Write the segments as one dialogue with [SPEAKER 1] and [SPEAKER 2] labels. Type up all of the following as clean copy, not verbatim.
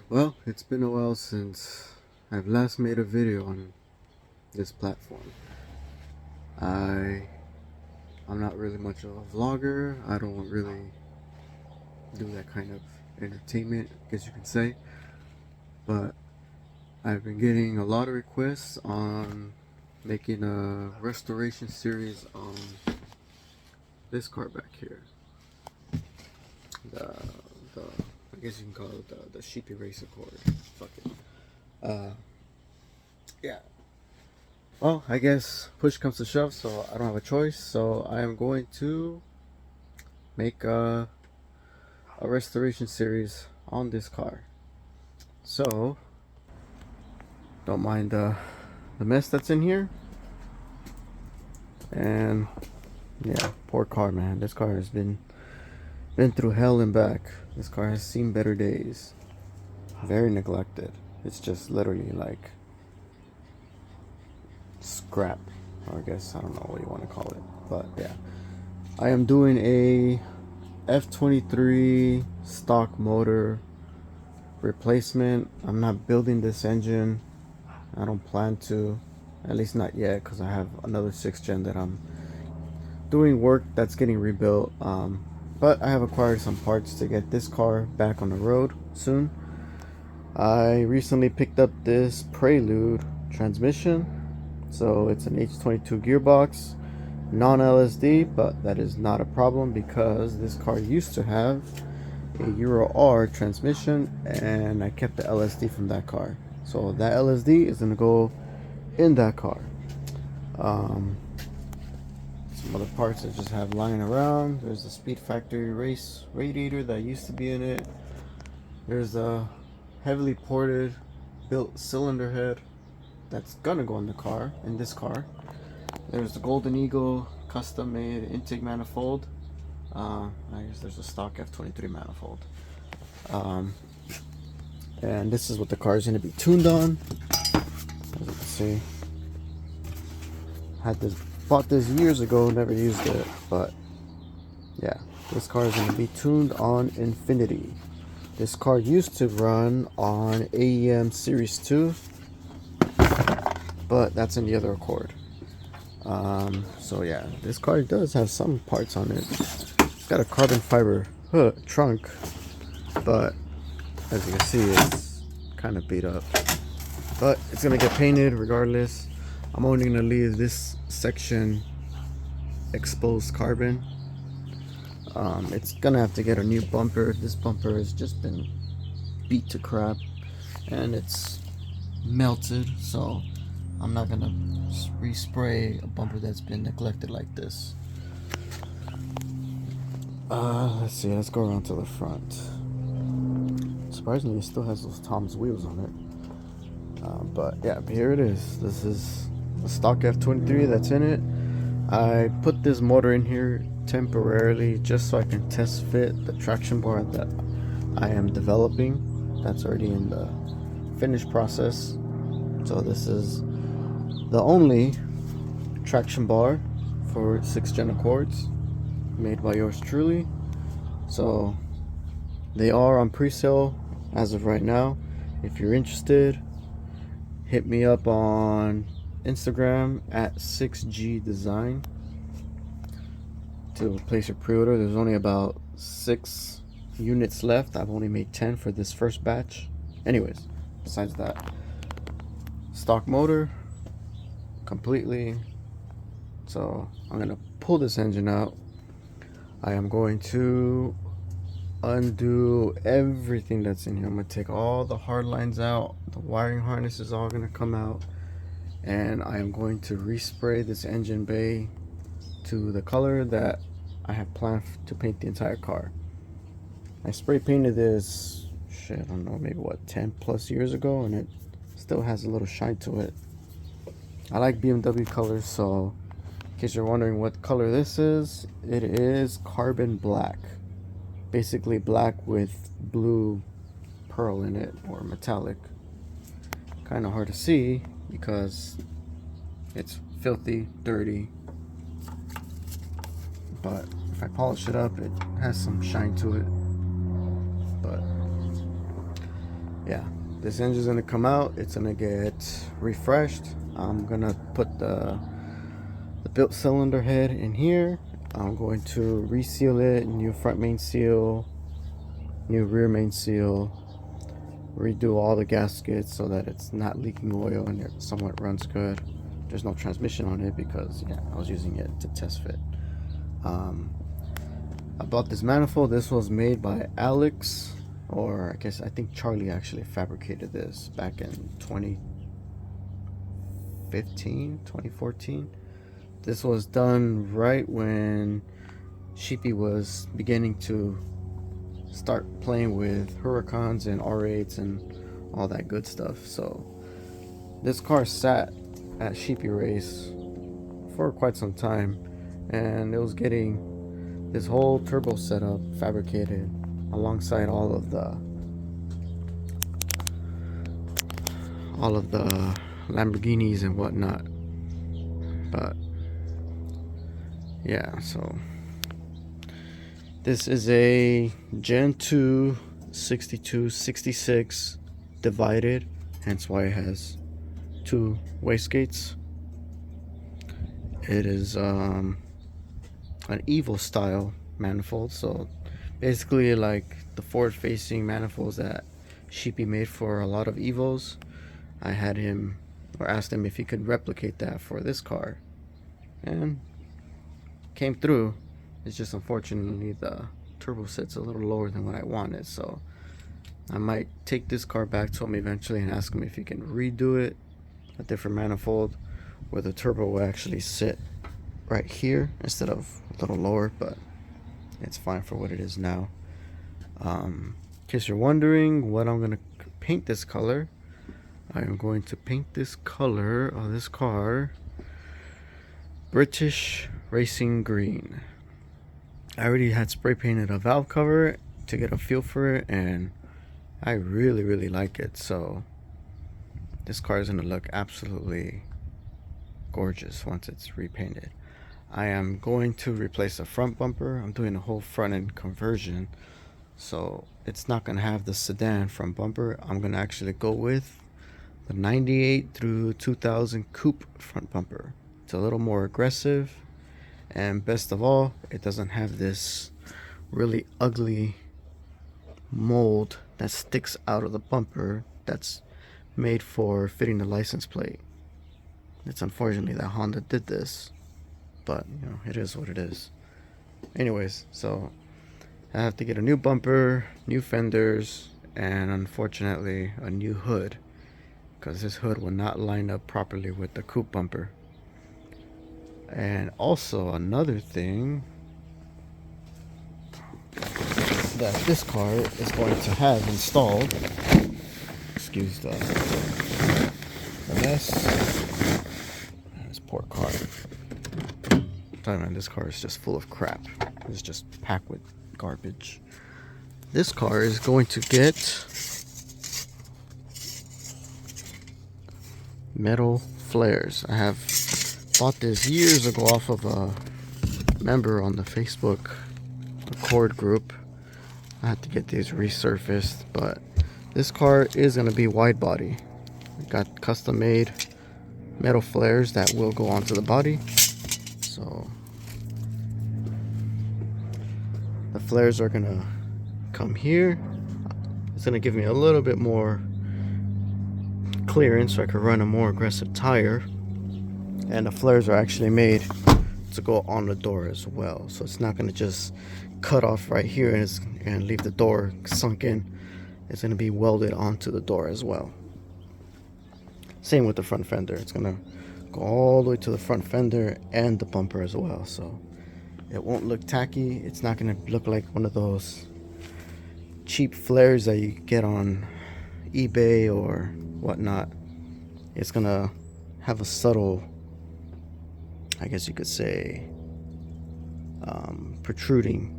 [SPEAKER 1] Well, it's been a while since I've last made a video on this platform. I I'm not really much of a vlogger. I don't really do that kind of entertainment, I guess you could say. But I've been getting a lot of requests on making a restoration series on this car back here. The the I guess you can call it the Sheepy Race Accord. Fuck it. Uh, yeah. Well, I guess push comes to shove, so I don't have a choice. So I am going to make a restoration series on this car. So don't mind the mess that's in here. And yeah, poor car, man. This car has been through hell and back. This car has seen better days. Very neglected. It's just literally like scrap, or I guess I don't know what you want to call it. But yeah, I am doing a F23 stock motor replacement. I'm not building this engine. I don't plan to, at least not yet, because I have another 6th gen that I'm doing work that's getting rebuilt. But I have acquired some parts to get this car back on the road soon. I recently picked up this Prelude transmission. So it's an H22 gearbox, non-LSD, but that is not a problem because this car used to have a Euro R transmission and I kept the LSD from that car. So that LSD is going to go in that car. Some other parts I just have lying around. There's the Speed Factory race radiator that used to be in it. There's a heavily ported built cylinder head that's gonna go in the car, in this car. There's the Golden Eagle custom made intake manifold. I guess there's a stock F23 manifold. And this is what the car is gonna be tuned on. As you can see, bought this years ago, never used it, but yeah, this car is gonna be tuned on Infiniti. This car used to run on AEM Series 2, but that's in the other Accord. So yeah, this car does have some parts on it. It's got a carbon fiber trunk, but as you can see, it's kind of beat up. But it's gonna get painted regardless. I'm only gonna leave this section exposed carbon. It's gonna have to get a new bumper. This bumper has just been beat to crap and it's melted, so I'm not gonna respray a bumper that's been neglected like this. Let's see, let's go around to the front. Surprisingly, it still has those Tom's wheels on it. But yeah, here it is. This is the stock F23 that's in it. I put this motor in here temporarily just so I can test fit the traction bar that I am developing. That's already in the finished process. So this is the only traction bar for 6th gen Accords made by yours truly. So they are on pre-sale as of right now. If you're interested, hit me up on Instagram at 6G Design to place your pre-order. There's only about 6 units left. I've only made 10 for this first batch. Anyways, besides that, stock motor completely. So I'm gonna pull this engine out. I am going to undo everything that's in here. I'm gonna take all the hard lines out. The wiring harness is all gonna come out, and I am going to respray this engine bay to the color that I have planned to paint the entire car. I spray painted this shit, I don't know, maybe what, 10 plus years ago, and it still has a little shine to it. I like BMW colors, so in case you're wondering what color this is, it is carbon black. Basically black with blue pearl in it, or metallic. Kind of hard to see because it's filthy, dirty. But if I polish it up, it has some shine to it. But yeah, this engine's gonna come out. It's gonna get refreshed. I'm gonna put the built cylinder head in here. I'm going to reseal it, new front main seal, new rear main seal, redo all the gaskets so that it's not leaking oil and it somewhat runs good. There's no transmission on it because, yeah, I was using it to test fit. I bought this manifold. This was made by Alex, or I think Charlie actually fabricated this back in 2015, 2014. This was done right when Sheepy was beginning to start playing with Huracans and R8s and all that good stuff. So this car sat at Sheepy Race for quite some time, and it was getting this whole turbo setup fabricated alongside all of the Lamborghinis and whatnot. But yeah, so this is a Gen 2 6266 divided, hence why it has two wastegates. It is an Evo style manifold, so basically like the forward facing manifolds that Sheepy made for a lot of Evos. I had him, or asked him if he could replicate that for this car, and came through. It's just unfortunately the turbo set's a little lower than what I wanted, so I might take this car back to him eventually and ask him if he can redo it, a different manifold where the turbo will actually sit right here instead of a little lower, but it's fine for what it is now. In case you're wondering what I'm gonna paint this color, I am going to paint this color of this car British Racing Green. I already had spray painted a valve cover to get a feel for it, and I really like it. So this car is going to look absolutely gorgeous once it's repainted. I am going to replace the front bumper. I'm doing a whole front end conversion, so it's not going to have the sedan front bumper. I'm going to actually go with the 98 through 2000 coupe front bumper. It's a little more aggressive, and best of all, it doesn't have this really ugly mold that sticks out of the bumper that's made for fitting the license plate. It's unfortunately that Honda did this, but you know, it is what it is. Anyways, so I have to get a new bumper, new fenders, and unfortunately a new hood, because this hood will not line up properly with the coupe bumper. And also another thing that this car is going to have installed, excuse the mess, this poor car. I'm telling you, man, this car is just full of crap. It's just packed with garbage. This car is going to get metal flares. I have bought this years ago off of a member on the Facebook Accord group. I had to get these resurfaced, but this car is going to be wide body. We got custom made metal flares that will go onto the body. So the flares are going to come here. It's going to give me a little bit more clearance so I can run a more aggressive tire. And the flares are actually made to go on the door as well, so it's not going to just cut off right here and leave the door sunk in. It's going to be welded onto the door as well. Same with the front fender. It's going to go all the way to the front fender and the bumper as well, so it won't look tacky. It's not going to look like one of those cheap flares that you get on eBay or whatnot. It's going to have a subtle, I guess you could say, protruding,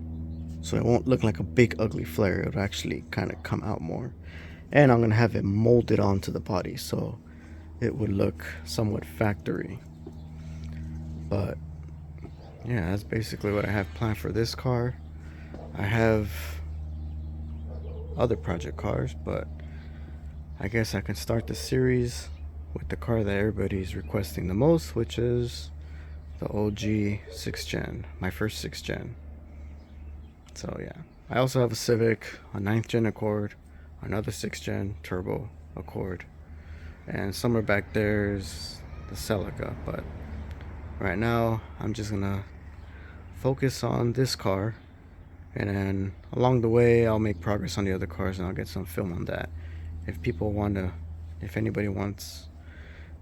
[SPEAKER 1] so it won't look like a big ugly flare. It'll actually kind of come out more, and I'm gonna have it molded onto the body so it would look somewhat factory. But yeah, that's basically what I have planned for this car. I have other project cars, but I guess I can start the series with the car that everybody's requesting the most, which is the OG 6th gen, my first 6th gen. So yeah, I also have a Civic, a 9th gen Accord, another 6th gen turbo Accord, and somewhere back there's the Celica. But right now I'm just gonna focus on this car, and then along the way I'll make progress on the other cars and I'll get some film on that. If anybody wants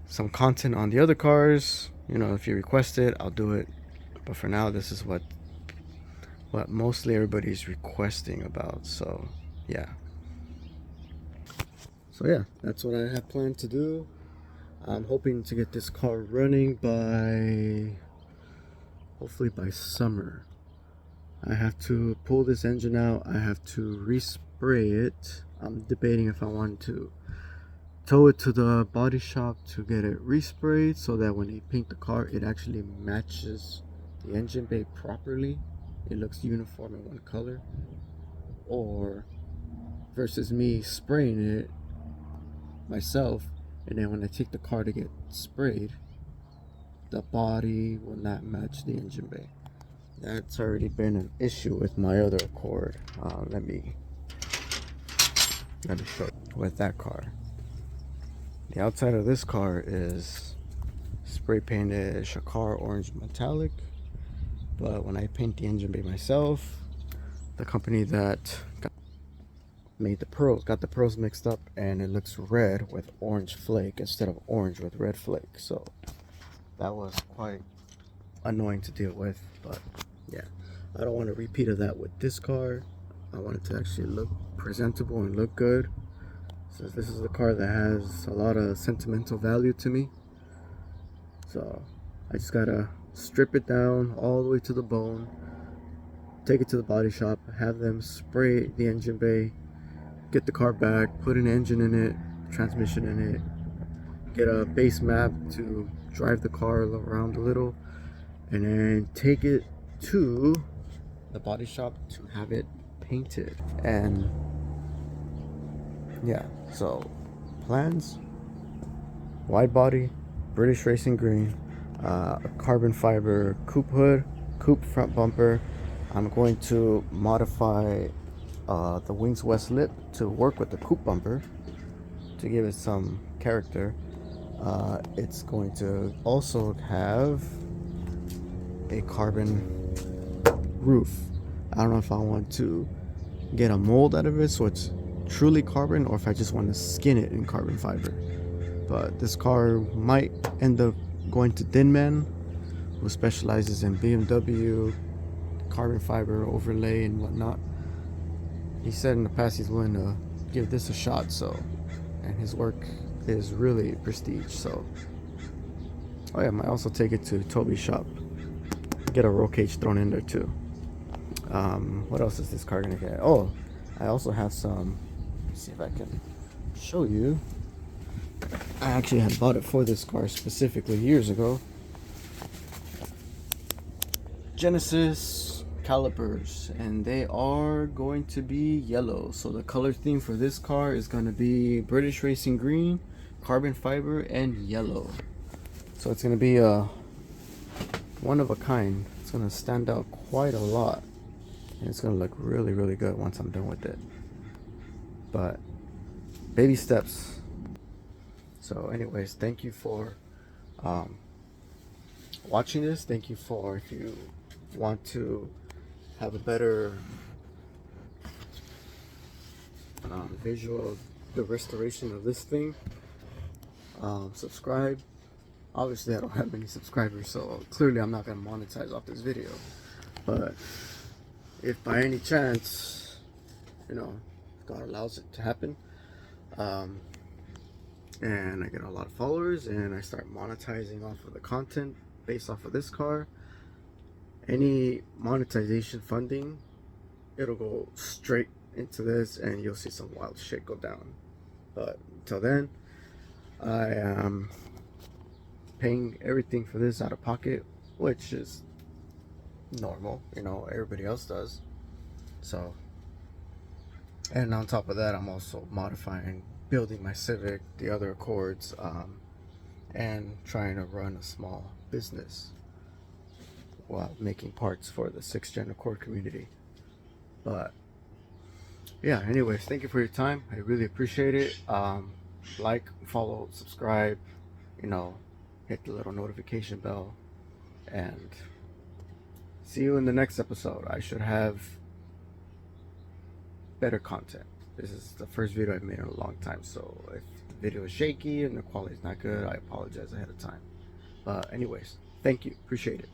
[SPEAKER 1] some content on the other cars, if you request it, I'll do it. But for now, this is what mostly everybody's requesting about. So yeah, that's what I have planned to do. I'm hoping to get this car running hopefully by summer. I have to pull this engine out. I have to respray it. I'm debating if I want to tow it to the body shop to get it resprayed so that when they paint the car, it actually matches the engine bay properly. It looks uniform in one color. Or versus me spraying it myself, and then when I take the car to get sprayed, the body will not match the engine bay. That's already been an issue with my other Accord. Let me show you with that car. The outside of this car is spray painted Shakar orange metallic, but when I paint the engine bay myself, the company that made the pearls got the pearls mixed up, and it looks red with orange flake instead of orange with red flake. So that was quite annoying to deal with. But yeah, I don't want a repeat of that with this car. I want it to actually look presentable and look good. So this is a car that has a lot of sentimental value to me. So I just gotta strip it down all the way to the bone, take it to the body shop, have them spray the engine bay, get the car back, put an engine in it, transmission in it, get a base map to drive the car around a little, and then take it to the body shop to have it painted. And yeah, so plans: wide body, British Racing Green, a carbon fiber coupe hood, coupe front bumper. I'm going to modify the Wings West lip to work with the coupe bumper to give it some character. It's going to also have a carbon roof. I don't know if I want to get a mold out of it so it's truly carbon, or if I just want to skin it in carbon fiber. But this car might end up going to Dinman, who specializes in BMW carbon fiber overlay and whatnot. He said in the past he's willing to give this a shot, and his work is really prestige. So I might also take it to Toby's shop, get a roll cage thrown in there too. What else is this car gonna get? Oh, I also have some. Let's see if I can show you. I actually had bought it for this car specifically years ago. Genesis calipers, and they are going to be yellow. So the color theme for this car is going to be British Racing Green, carbon fiber, and yellow. So it's going to be a one of a kind. It's going to stand out quite a lot, and it's going to look really, really good once I'm done with it. But baby steps. So anyways, thank you for watching this. Thank you for, if you want to have a better visual of the restoration of this thing, subscribe. Obviously I don't have many subscribers, so clearly I'm not going to monetize off this video. But if by any chance, if God allows it to happen, and I get a lot of followers and I start monetizing off of the content based off of this car, any monetization funding, it'll go straight into this and you'll see some wild shit go down. But until then, I am paying everything for this out of pocket, which is normal, everybody else does. So, and on top of that, I'm also modifying building my Civic, the other Accords, and trying to run a small business while making parts for the 6th Gen Accord community. But yeah, anyways, thank you for your time. I really appreciate it. Like, follow, subscribe, you know, hit the little notification bell, and see you in the next episode. I should have better content. This is the first video I've made in a long time, so if the video is shaky and the quality is not good, I apologize ahead of time. But anyways, thank you. Appreciate it.